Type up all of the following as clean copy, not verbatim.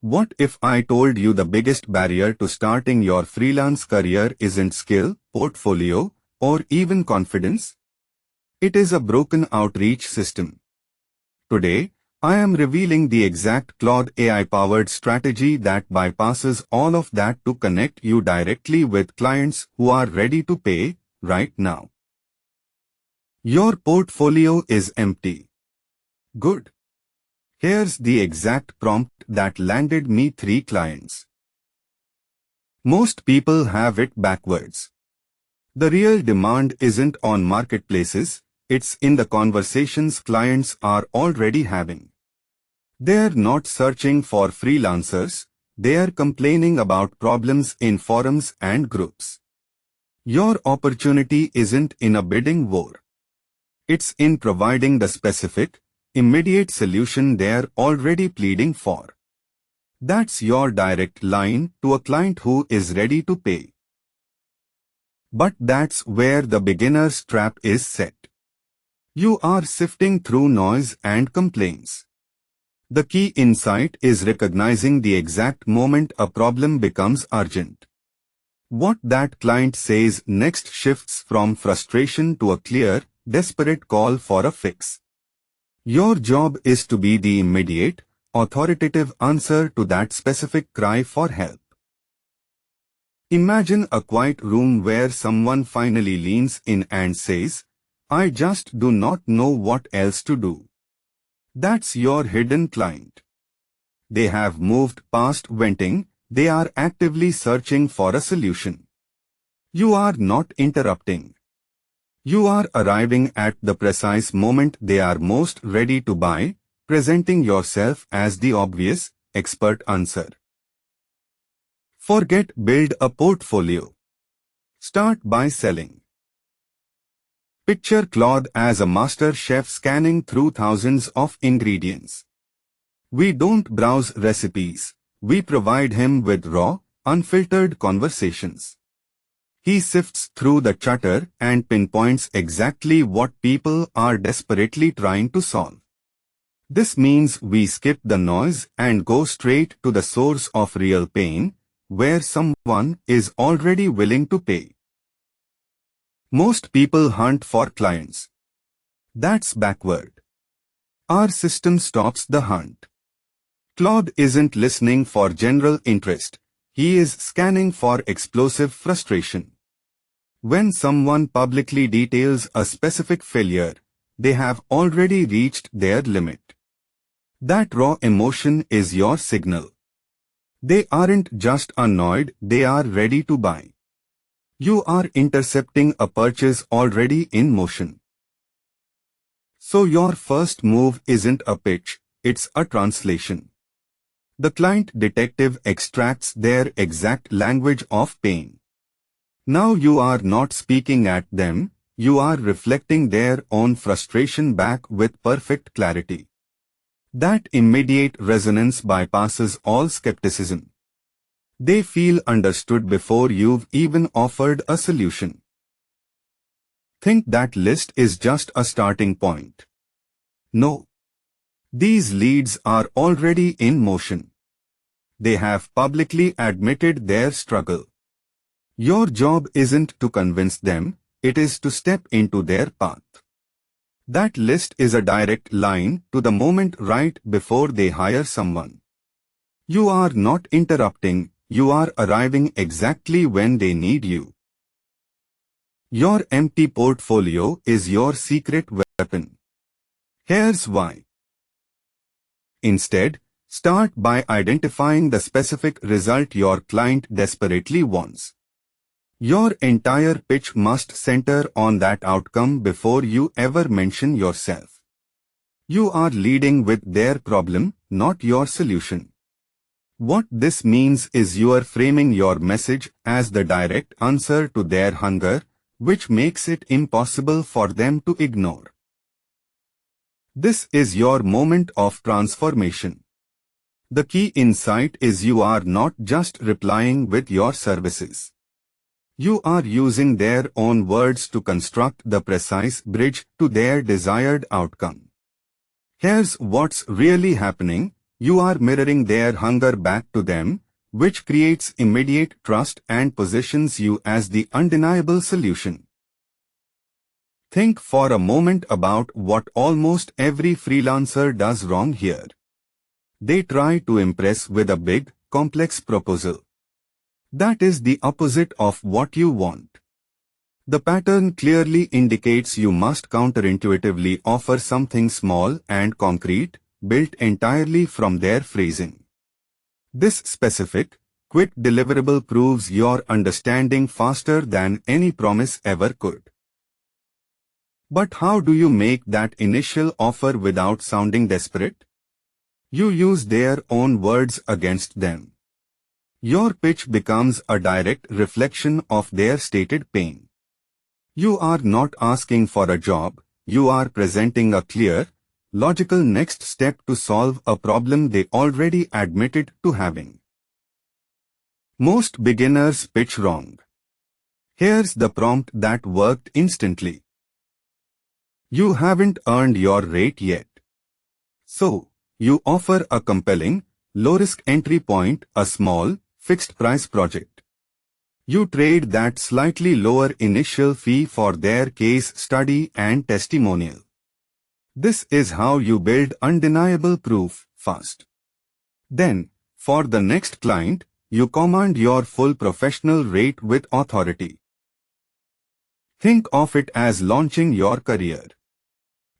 What if I told you the biggest barrier to starting your freelance career isn't skill, portfolio, or even confidence? It is a broken outreach system. Today, I am revealing the exact Claude AI-powered strategy that bypasses all of that to connect you directly with clients who are ready to pay right now. Your portfolio is empty. Good. Here's the exact prompt that landed me 3 clients. Most people have it backwards. The real demand isn't on marketplaces, it's in the conversations clients are already having. They're not searching for freelancers, they're complaining about problems in forums and groups. Your opportunity isn't in a bidding war. It's in providing the specific, immediate solution they're already pleading for. That's your direct line to a client who is ready to pay. But that's where the beginner's trap is set. You are sifting through noise and complaints. The key insight is recognizing the exact moment a problem becomes urgent. What that client says next shifts from frustration to a clear, desperate call for a fix. Your job is to be the immediate, authoritative answer to that specific cry for help. Imagine a quiet room where someone finally leans in and says, "I just do not know what else to do." That's your hidden client. They have moved past venting, they are actively searching for a solution. You are not interrupting. You are arriving at the precise moment they are most ready to buy, presenting yourself as the obvious, expert answer. Forget build a portfolio. Start by selling. Picture Claude as a master chef scanning through thousands of ingredients. We don't browse recipes, we provide him with raw, unfiltered conversations. He sifts through the chatter and pinpoints exactly what people are desperately trying to solve. This means we skip the noise and go straight to the source of real pain, where someone is already willing to pay. Most people hunt for clients. That's backward. Our system stops the hunt. Claude isn't listening for general interest. He is scanning for explosive frustration. When someone publicly details a specific failure, they have already reached their limit. That raw emotion is your signal. They aren't just annoyed, they are ready to buy. You are intercepting a purchase already in motion. So your first move isn't a pitch, it's a translation. The client detective extracts their exact language of pain. Now you are not speaking at them, you are reflecting their own frustration back with perfect clarity. That immediate resonance bypasses all skepticism. They feel understood before you've even offered a solution. Think that list is just a starting point. No. These leads are already in motion. They have publicly admitted their struggle. Your job isn't to convince them, it is to step into their path. That list is a direct line to the moment right before they hire someone. You are not interrupting, you are arriving exactly when they need you. Your empty portfolio is your secret weapon. Here's why. Instead, start by identifying the specific result your client desperately wants. Your entire pitch must center on that outcome before you ever mention yourself. You are leading with their problem, not your solution. What this means is you are framing your message as the direct answer to their hunger, which makes it impossible for them to ignore. This is your moment of transformation. The key insight is you are not just replying with your services. You are using their own words to construct the precise bridge to their desired outcome. Here's what's really happening. You are mirroring their hunger back to them, which creates immediate trust and positions you as the undeniable solution. Think for a moment about what almost every freelancer does wrong here. They try to impress with a big, complex proposal. That is the opposite of what you want. The pattern clearly indicates you must counterintuitively offer something small and concrete, built entirely from their phrasing. This specific, quick deliverable proves your understanding faster than any promise ever could. But how do you make that initial offer without sounding desperate? You use their own words against them. Your pitch becomes a direct reflection of their stated pain. You are not asking for a job, you are presenting a clear, logical next step to solve a problem they already admitted to having. Most beginners pitch wrong. Here's the prompt that worked instantly. You haven't earned your rate yet. So, you offer a compelling, low-risk entry point, a small, fixed-price project. You trade that slightly lower initial fee for their case study and testimonial. This is how you build undeniable proof fast. Then, for the next client, you command your full professional rate with authority. Think of it as launching your career.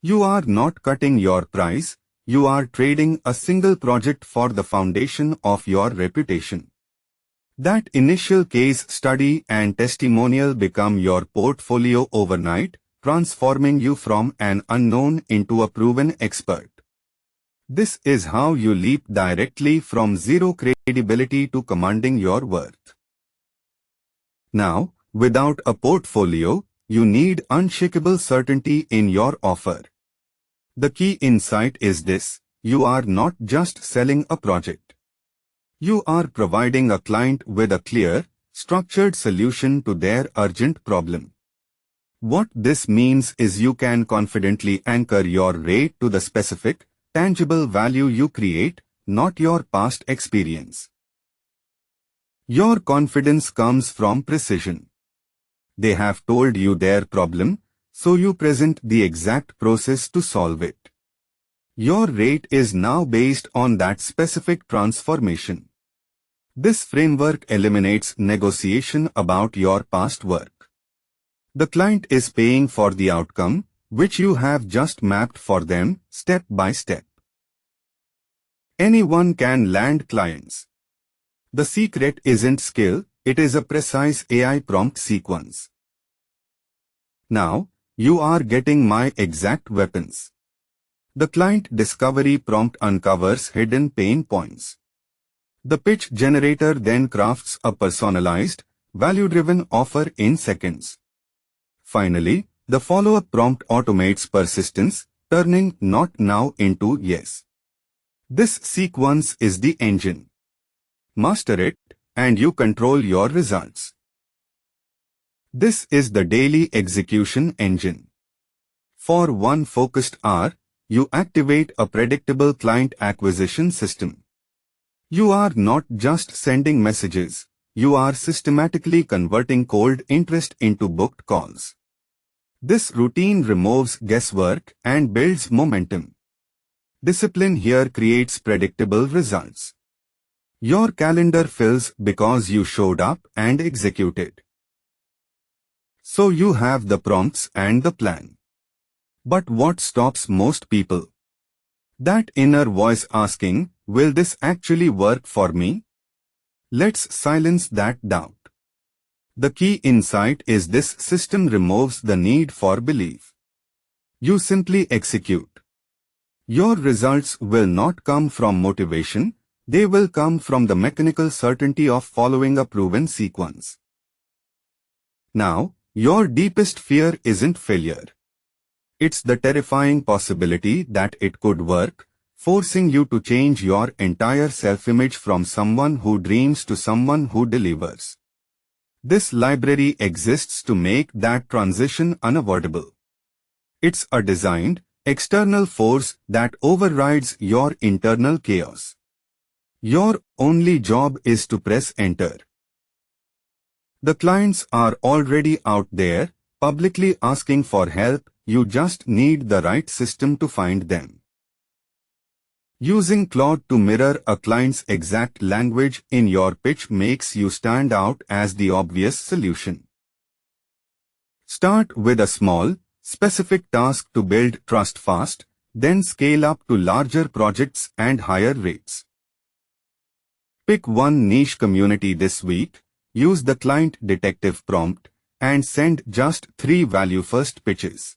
You are not cutting your price, you are trading a single project for the foundation of your reputation. That initial case study and testimonial become your portfolio overnight, transforming you from an unknown into a proven expert. This is how you leap directly from zero credibility to commanding your worth. Now, without a portfolio, you need unshakable certainty in your offer. The key insight is this: you are not just selling a project. You are providing a client with a clear, structured solution to their urgent problem. What this means is you can confidently anchor your rate to the specific, tangible value you create, not your past experience. Your confidence comes from precision. They have told you their problem, so you present the exact process to solve it. Your rate is now based on that specific transformation. This framework eliminates negotiation about your past work. The client is paying for the outcome, which you have just mapped for them, step by step. Anyone can land clients. The secret isn't skill, it is a precise AI prompt sequence. Now, you are getting my exact weapons. The client discovery prompt uncovers hidden pain points. The pitch generator then crafts a personalized, value-driven offer in seconds. Finally, the follow-up prompt automates persistence, turning not now into yes. This sequence is the engine. Master it, and you control your results. This is the daily execution engine. For one focused hour, you activate a predictable client acquisition system. You are not just sending messages, you are systematically converting cold interest into booked calls. This routine removes guesswork and builds momentum. Discipline here creates predictable results. Your calendar fills because you showed up and executed. So you have the prompts and the plan. But what stops most people? That inner voice asking, will this actually work for me? Let's silence that doubt. The key insight is this system removes the need for belief. You simply execute. Your results will not come from motivation, they will come from the mechanical certainty of following a proven sequence. Now, your deepest fear isn't failure. It's the terrifying possibility that it could work, forcing you to change your entire self-image from someone who dreams to someone who delivers. This library exists to make that transition unavoidable. It's a designed, external force that overrides your internal chaos. Your only job is to press enter. The clients are already out there, publicly asking for help. You just need the right system to find them. Using Claude to mirror a client's exact language in your pitch makes you stand out as the obvious solution. Start with a small, specific task to build trust fast, then scale up to larger projects and higher rates. Pick one niche community this week, use the client detective prompt, and send just 3 value-first pitches.